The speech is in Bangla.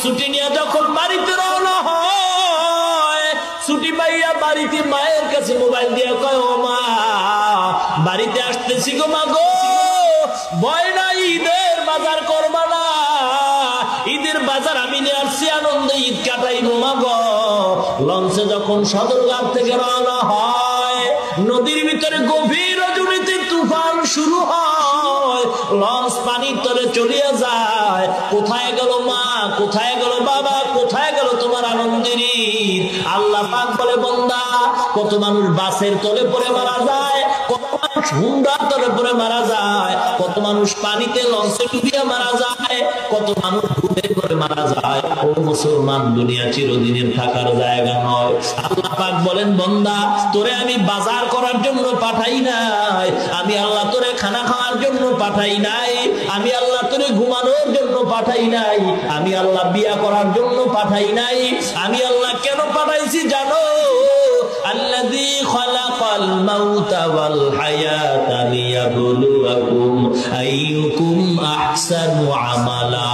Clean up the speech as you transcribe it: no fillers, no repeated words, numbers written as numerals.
ছুটি নিয়ে যখন বাড়িতে রওনা হয়, ছুটি পাইয়া বাড়িতে মায়ের কাছে মোবাইল দিয়ে কয়, ও মা বাড়িতে আসতেছি গো মা গো, ভয় নাই ঈদের বাজার করবা না, ঈদের বাজার আমি নিয়ে আসছি, আনন্দ ঈদ কাটাইবো মা গো। লঞ্চে যখন সদরঘাট থেকে রওনা হয়, নদীর ভিতরে গভীর রজনীতে তুফান শুরু হয়, লঞ্চ পানির তলে চলিয়া যায়। কোথায় গেল মা, কোথায় গেল বাবা, কোথায় গেল তোমার আনন্দের ঈদ? আল্লাহ পাক বলে, বান্দা কত মানুষ বাসের তলে পড়ে মারা যায়, কত মানুষ হুন্ডার তলে পড়ে মারা যায়, কত মানুষ পানিতে লঞ্চে ডুবিয়া মারা যায়, কত মানুষ ডুবে করে মারা যায়। ও মুসলমান, দুনিয়া চিরদিনের থাকার জায়গা নয়। আল্লাহ পাক বলেন, বান্দা তোরে আমি বাজার করার জন্য পাঠাই নাই, আমি আল্লাহ তোরে খানা খাওয়ার জন্য পাঠাই নাই, আমি আল্লাহ তোরে ঘুমানোর জন্য পাঠাই নাই, আমি আল্লাহ বিয়া করার জন্য পাঠাই নাই, আমি আল্লাহ কেন পাঠাইছি জানো? আল্লাযী খালাকাল মাউতা ওয়াল হায়াতা লিয়াবলুয়াকুম আইয়ুকুম আহসানু আমালা।